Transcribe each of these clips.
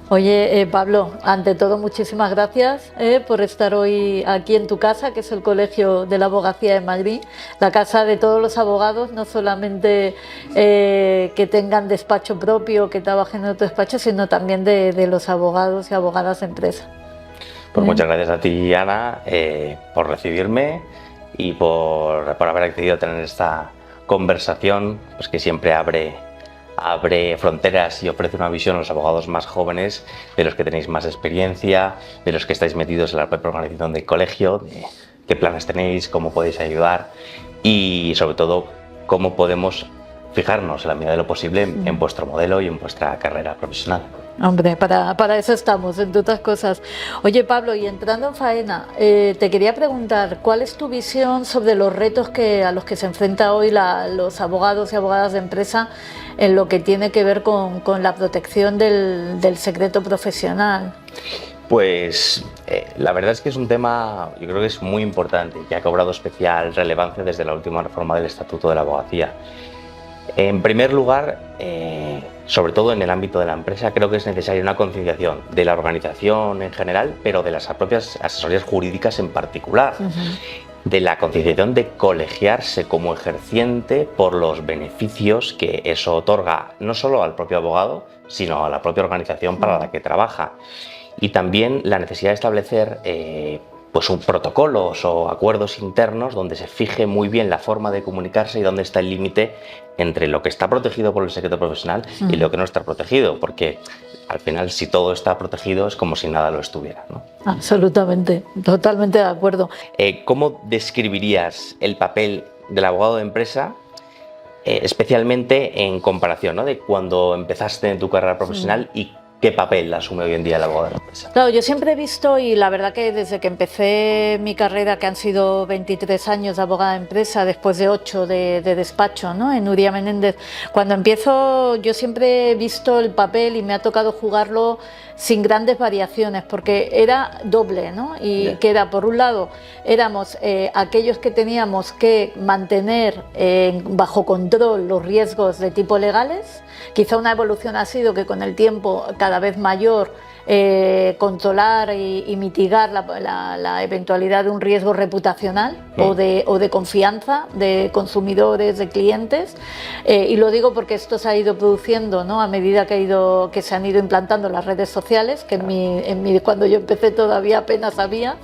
Oye, Pablo, ante todo muchísimas gracias por estar hoy aquí en tu casa, que es el Colegio de la Abogacía de Madrid, la casa de todos los abogados, no solamente que tengan despacho propio, que trabajen en otro despacho, sino también de los abogados y abogadas de empresa. Pues muchas gracias a ti, Ana, por recibirme y por haber accedido a tener esta conversación, pues que siempre abre fronteras y ofrece una visión a los abogados más jóvenes, de los que tenéis más experiencia, de los que estáis metidos en la propia organización del colegio, de qué planes tenéis, cómo podéis ayudar y sobre todo cómo podemos fijarnos en la medida de lo posible en vuestro modelo y en vuestra carrera profesional. Hombre, para eso estamos, entre otras cosas. Oye, Pablo, y entrando en faena, te quería preguntar, ¿cuál es tu visión sobre los retos a los que se enfrentan hoy los abogados y abogadas de empresa en lo que tiene que ver con la protección del secreto profesional? Pues la verdad es que es un tema, yo creo que es muy importante, que ha cobrado especial relevancia desde la última reforma del Estatuto de la Abogacía. En primer lugar, sobre todo en el ámbito de la empresa, creo que es necesaria una concienciación de la organización en general, pero de las propias asesorías jurídicas en particular. De la concienciación de colegiarse como ejerciente por los beneficios que eso otorga no solo al propio abogado, sino a la propia organización para la que trabaja. Y también la necesidad de establecer pues protocolos o acuerdos internos donde se fije muy bien la forma de comunicarse y dónde está el límite entre lo que está protegido por el secreto profesional y lo que no está protegido, porque al final si todo está protegido es como si nada lo estuviera, ¿no? Absolutamente, totalmente de acuerdo. ¿Cómo describirías el papel del abogado de empresa, especialmente en comparación, ¿no?, de cuando empezaste en tu carrera profesional y qué papel asume hoy en día el abogado de la empresa? Claro, yo siempre he visto, y la verdad que desde que empecé mi carrera, que han sido 23 años de abogada de empresa, después de 8 de despacho, ¿no?, en Uría Menéndez, cuando empiezo yo siempre he visto el papel y me ha tocado jugarlo sin grandes variaciones, porque era doble, ¿no? Y que era, por un lado, éramos aquellos que teníamos que mantener bajo control los riesgos de tipo legales. Quizá una evolución ha sido que con el tiempo cada vez mayor controlar y mitigar la eventualidad de un riesgo reputacional o de confianza de consumidores, de clientes, y lo digo porque esto se ha ido produciendo, ¿no?, a medida que se han ido implantando las redes sociales, que cuando yo empecé todavía apenas había,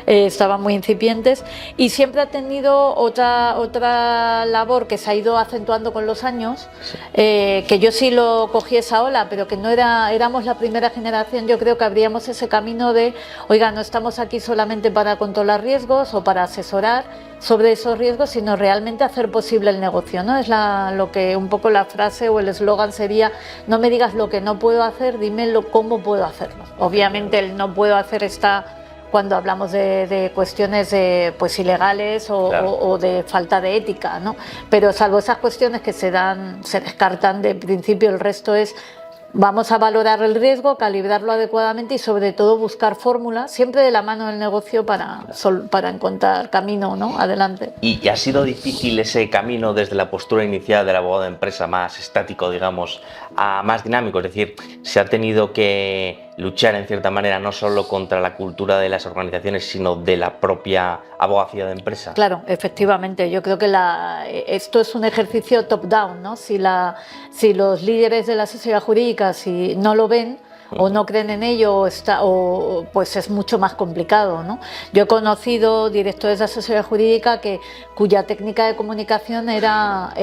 estaban muy incipientes, y siempre ha tenido otra labor que se ha ido acentuando con los años, que yo sí lo cogí esa ola, pero que no éramos la primera generación. Yo creo que abríamos ese camino de, oiga, no estamos aquí solamente para controlar riesgos o para asesorar sobre esos riesgos, sino realmente hacer posible el negocio, ¿no? Es lo que un poco la frase o el eslogan sería: no me digas lo que no puedo hacer, dímelo cómo puedo hacerlo. Obviamente el no puedo hacer está cuando hablamos de cuestiones pues ilegales o de falta de ética, ¿no? Pero salvo esas cuestiones que se descartan de principio, el resto es: vamos a valorar el riesgo, calibrarlo adecuadamente y sobre todo buscar fórmulas, siempre de la mano del negocio, para encontrar camino, ¿no?, adelante. ¿Y ha sido difícil ese camino desde la postura inicial del abogado de empresa más estático, digamos, a más dinámico? Es decir, ¿se ha tenido que luchar en cierta manera no solo contra la cultura de las organizaciones, sino de la propia abogacía de empresa? Claro, efectivamente. Yo creo que esto es un ejercicio top-down, ¿no? Si los líderes de la asesoría jurídica no lo ven o no creen en ello, pues es mucho más complicado, ¿no? Yo he conocido directores de asesoría jurídica cuya técnica de comunicación era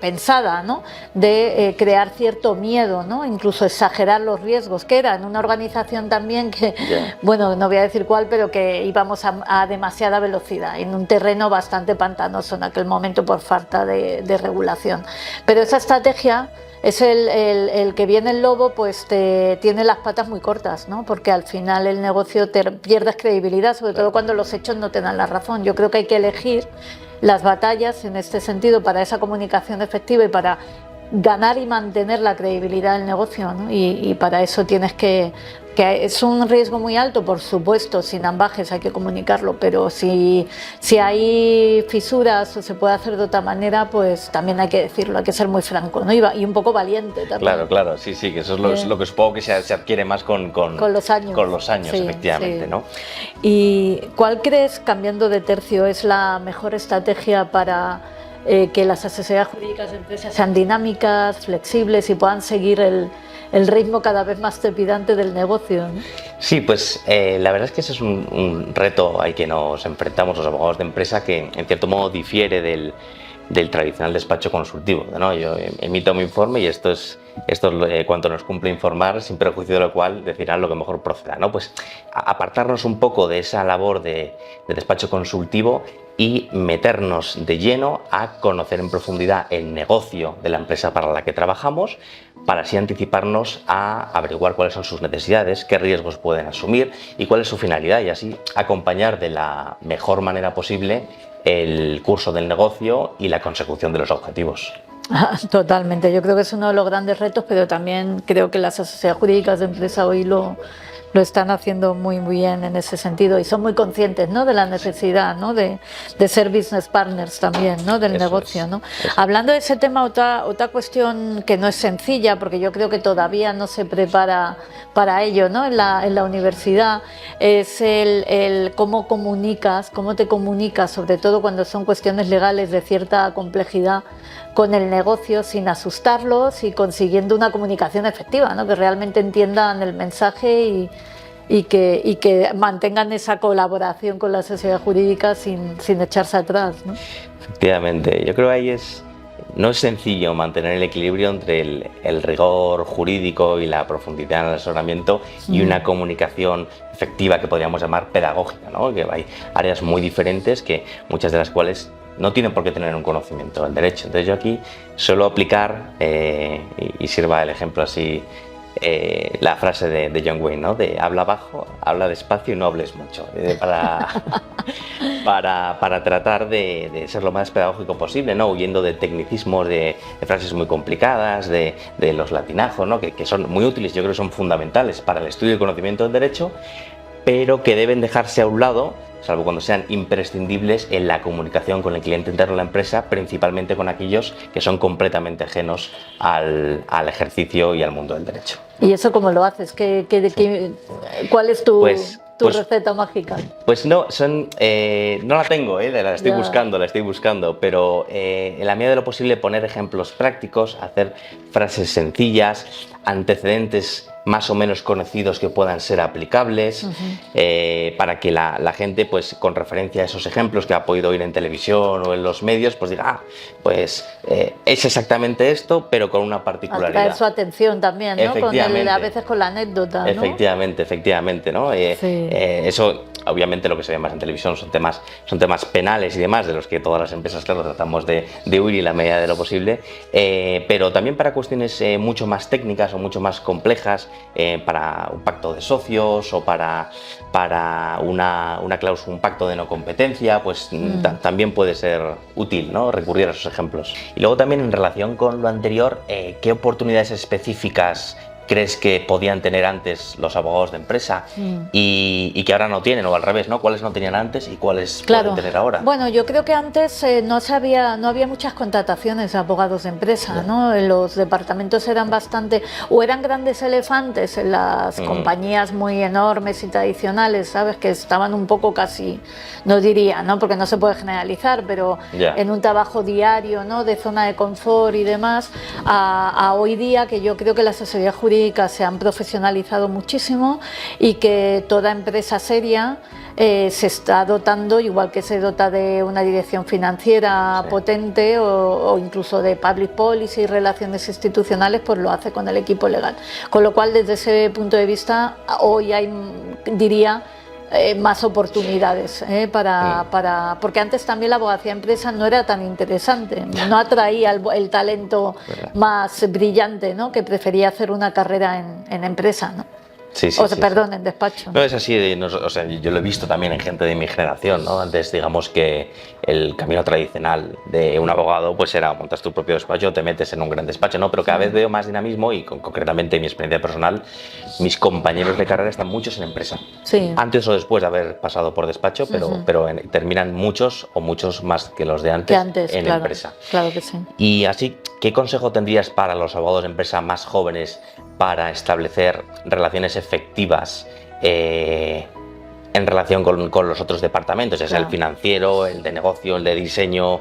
pensada, ¿no?, de crear cierto miedo, ¿no?, incluso exagerar los riesgos, que era en una organización también que, bueno, no voy a decir cuál, pero que íbamos a demasiada velocidad, en un terreno bastante pantanoso en aquel momento por falta de regulación. Pero esa estrategia es el que viene el lobo, pues tiene las patas muy cortas, ¿no? Porque al final el negocio pierdes credibilidad, sobre todo cuando los hechos no te dan la razón. Yo creo que hay que elegir las batallas en este sentido para esa comunicación efectiva y para ganar y mantener la credibilidad del negocio, ¿no? Y para eso tienes que que es un riesgo muy alto, por supuesto, sin ambajes hay que comunicarlo, pero si hay fisuras o se puede hacer de otra manera, pues también hay que decirlo, hay que ser muy franco, ¿no? Y un poco valiente también. Claro, claro, sí, que eso es lo que supongo que se adquiere más con los años. Con los años, sí, efectivamente, sí. ¿No? ¿Y cuál crees, cambiando de tercio, es la mejor estrategia para que las asesorías jurídicas de empresas sean dinámicas, flexibles y puedan seguir el ritmo cada vez más trepidante del negocio, ¿no? Sí, pues la verdad es que ese es un reto al que nos enfrentamos los abogados de empresa, que en cierto modo difiere del tradicional despacho consultivo, ¿no? Yo emito mi informe y esto es cuanto nos cumple informar, sin perjuicio de lo cual decidirán lo que mejor proceda, ¿no? Pues apartarnos un poco de esa labor de despacho consultivo y meternos de lleno a conocer en profundidad el negocio de la empresa para la que trabajamos, para así anticiparnos a averiguar cuáles son sus necesidades, qué riesgos pueden asumir y cuál es su finalidad, y así acompañar de la mejor manera posible el curso del negocio y la consecución de los objetivos. Totalmente, yo creo que es uno de los grandes retos, pero también creo que las asesorías jurídicas de empresa hoy lo están haciendo muy bien en ese sentido y son muy conscientes, ¿no?, de la necesidad, ¿no?, de ser business partners también, ¿no?, del negocio, ¿no? Hablando de ese tema, otra cuestión que no es sencilla, porque yo creo que todavía no se prepara para ello, ¿no?, en la universidad, es el cómo te comunicas, sobre todo cuando son cuestiones legales de cierta complejidad, con el negocio sin asustarlos y consiguiendo una comunicación efectiva, ¿no?, que realmente entiendan el mensaje y que mantengan esa colaboración con la asesoría jurídica sin echarse atrás, ¿no? Efectivamente, yo creo que ahí no es sencillo mantener el equilibrio entre el rigor jurídico y la profundidad en el asesoramiento y una comunicación efectiva que podríamos llamar pedagógica, ¿no? Que hay áreas muy diferentes, que muchas de las cuales no tienen por qué tener un conocimiento del derecho. Entonces yo aquí suelo aplicar, y sirva el ejemplo así, la frase de John Wayne, ¿no?, de habla bajo, habla despacio y no hables mucho, para tratar de ser lo más pedagógico posible, ¿no?, huyendo de tecnicismos, de frases muy complicadas, de los latinajos, ¿no?, que son muy útiles, yo creo que son fundamentales para el estudio y el conocimiento del derecho, pero que deben dejarse a un lado, salvo cuando sean imprescindibles en la comunicación con el cliente interno de la empresa, principalmente con aquellos que son completamente ajenos al ejercicio y al mundo del derecho. ¿Y eso cómo lo haces? ¿Cuál es tu receta mágica? Pues no la tengo, la estoy buscando, pero en la medida de lo posible poner ejemplos prácticos, hacer frases sencillas, antecedentes más o menos conocidos que puedan ser aplicables, para que la gente, pues con referencia a esos ejemplos que ha podido oír en televisión o en los medios, pues diga, es exactamente esto, pero con una particularidad. Atraer su atención también, ¿no? A veces con la anécdota, ¿no? Efectivamente, ¿no? Sí. Eso, obviamente, lo que se ve más en televisión son temas penales y demás, de los que todas las empresas, claro, tratamos de huir en la medida de lo posible, pero también para cuestiones mucho más técnicas o mucho más complejas, para un pacto de socios o para una cláusula, un pacto de no competencia, pues también puede ser útil, ¿no?, recurrir a esos ejemplos. Y luego también, en relación con lo anterior, ¿qué oportunidades específicas crees que podían tener antes los abogados de empresa y que ahora no tienen, o al revés, ¿no? ¿Cuáles no tenían antes y cuáles pueden tener ahora? Bueno, yo creo que antes no había muchas contrataciones de abogados de empresa, ¿no? Los departamentos eran eran grandes elefantes en las compañías muy enormes y tradicionales, ¿sabes? Que estaban un poco casi, no diría, ¿no?, porque no se puede generalizar, pero en un trabajo diario, ¿no?, de zona de confort y demás, a hoy día, que yo creo que la asesoría jurídica se han profesionalizado muchísimo y que toda empresa seria se está dotando, igual que se dota de una dirección financiera potente o incluso de public policy y relaciones institucionales, pues lo hace con el equipo legal. Con lo cual, desde ese punto de vista, hoy hay, diría, más oportunidades porque antes también la abogacía empresa no era tan interesante, no atraía el talento más brillante, ¿no?, que prefería hacer una carrera en empresa, ¿no? Sí, sí, o sea, sí, perdón, sí. en despacho. No es así, o sea, yo lo he visto también en gente de mi generación, ¿no? Antes, digamos que el camino tradicional de un abogado pues era montas tu propio despacho, te metes en un gran despacho, ¿no? Pero cada vez veo más dinamismo y concretamente en mi experiencia personal, mis compañeros de carrera están muchos en empresa. Sí. Antes o después de haber pasado por despacho, pero terminan muchos o muchos más que los de antes, en claro, empresa. Claro que sí. Y así, ¿qué consejo tendrías para los abogados de empresa más jóvenes para establecer relaciones efectivas en relación con los otros departamentos, ya sea el financiero, el de negocio, el de diseño?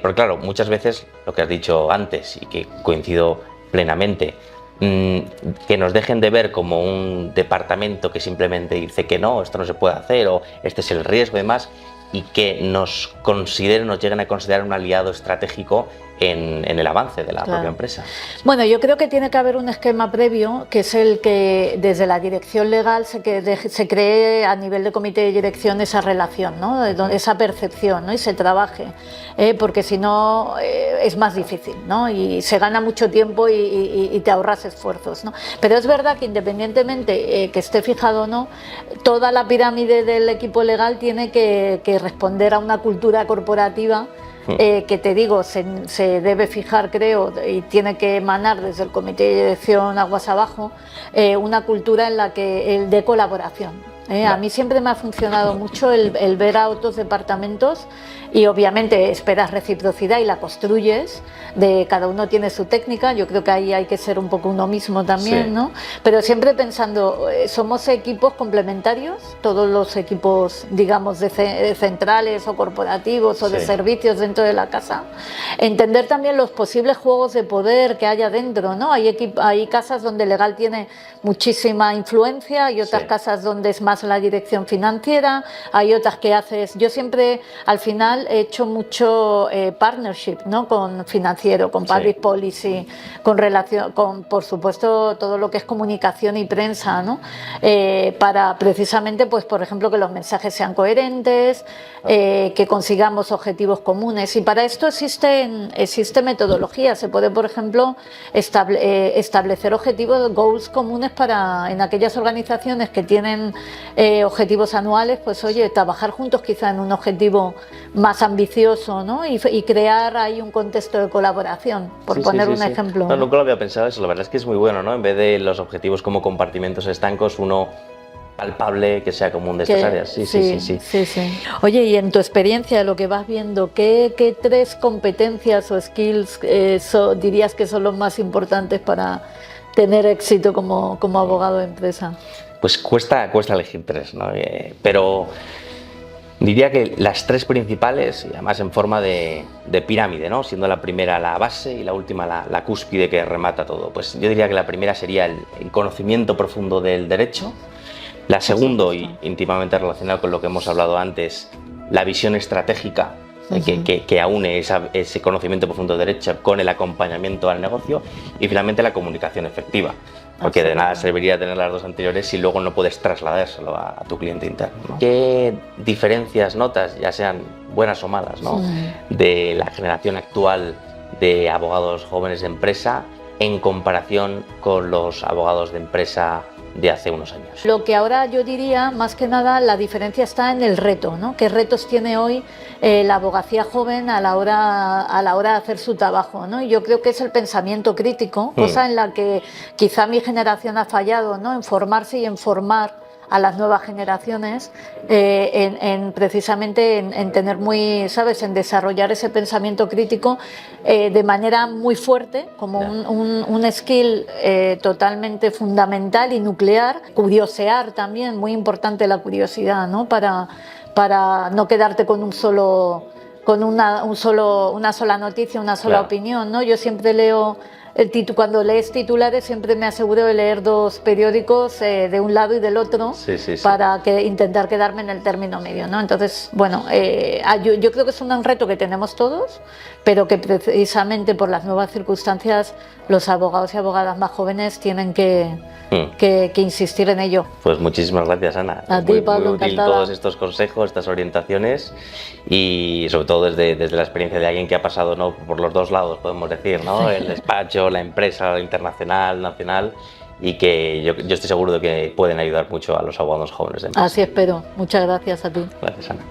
Porque claro, muchas veces lo que has dicho antes y que coincido plenamente, que nos dejen de ver como un departamento que simplemente dice que no, esto no se puede hacer o este es el riesgo y demás, y que nos lleguen a considerar un aliado estratégico en el avance de la propia empresa. Bueno, yo creo que tiene que haber un esquema previo, que es el que desde la dirección legal se cree a nivel de comité de dirección esa relación, ¿no? Esa percepción, ¿no? Y se trabaje, porque si no es más difícil, ¿no? Y se gana mucho tiempo y te ahorras esfuerzos, ¿no? Pero es verdad que independientemente que esté fijado o no, toda la pirámide del equipo legal tiene que responder a una cultura corporativa que te digo, se debe fijar, creo, y tiene que emanar desde el comité de dirección aguas abajo, una cultura en la que de colaboración. A mí siempre me ha funcionado mucho el ver a otros departamentos y obviamente esperas reciprocidad y la construyes, cada uno tiene su técnica, yo creo que ahí hay que ser un poco uno mismo también, ¿no? Pero siempre pensando, somos equipos complementarios, todos los equipos, digamos, de centrales o corporativos o de servicios dentro de la casa, entender también los posibles juegos de poder que haya dentro, ¿no? Hay casas donde legal tiene muchísima influencia, hay otras casas donde es más la dirección financiera, hay otras que haces, yo siempre al final he hecho mucho partnership, ¿no? Con financiero, con public policy, con relación, con por supuesto todo lo que es comunicación y prensa, ¿no? Para precisamente, pues por ejemplo, que los mensajes sean coherentes, que consigamos objetivos comunes, y para esto existe metodología. Se puede, por ejemplo, establecer objetivos, goals comunes en aquellas organizaciones que tienen objetivos anuales, pues oye, trabajar juntos quizá en un objetivo más ambicioso, ¿no? Y crear ahí un contexto de colaboración, por poner un ejemplo. No, nunca lo había pensado eso, la verdad es que es muy bueno, ¿no? En vez de los objetivos como compartimentos estancos, uno palpable que sea común de estas áreas. Sí. Oye, y en tu experiencia, lo que vas viendo, ¿qué tres competencias o skills dirías que son los más importantes para tener éxito como abogado de empresa? Pues cuesta elegir tres, ¿no? Pero diría que las tres principales, y además en forma de pirámide, ¿no? Siendo la primera la base y la última la cúspide que remata todo. Pues yo diría que la primera sería el conocimiento profundo del derecho. La segunda, y íntimamente relacionada con lo que hemos hablado antes, la visión estratégica que aúne ese conocimiento profundo del derecho con el acompañamiento al negocio. Y finalmente la comunicación efectiva. Porque de nada serviría tener las dos anteriores si luego no puedes trasladárselo a tu cliente interno, ¿no? ¿Qué diferencias notas, ya sean buenas o malas, ¿no? De la generación actual de abogados jóvenes de empresa en comparación con los abogados de empresa de hace unos años? Lo que ahora yo diría, más que nada, la diferencia está en el reto, ¿no? ¿Qué retos tiene hoy la abogacía joven a la hora de hacer su trabajo, ¿no? Y yo creo que es el pensamiento crítico, cosa en la que quizá mi generación ha fallado, ¿no? En formarse y en formar a las nuevas generaciones, precisamente en tener en desarrollar ese pensamiento crítico de manera muy fuerte, como un skill totalmente fundamental y nuclear. Curiosear también, muy importante la curiosidad, ¿no? Para no quedarte con una sola noticia, una sola opinión, ¿no? Yo siempre leo cuando lees titulares siempre me aseguro de leer dos periódicos de un lado y del otro para intentar quedarme en el término medio, ¿no? Entonces, bueno, yo creo que es un reto que tenemos todos, pero que precisamente por las nuevas circunstancias los abogados y abogadas más jóvenes tienen que insistir en ello. Pues muchísimas gracias, Ana. A ti, Pablo, muy útil encantada. todos estos consejos, estas orientaciones y sobre todo desde la experiencia de alguien que ha pasado, ¿no? Por los dos lados, podemos decir, ¿no? El despacho, la empresa internacional, nacional, y que yo estoy seguro de que pueden ayudar mucho a los abogados jóvenes de empresa. Así espero. Muchas gracias a ti. Gracias, Ana.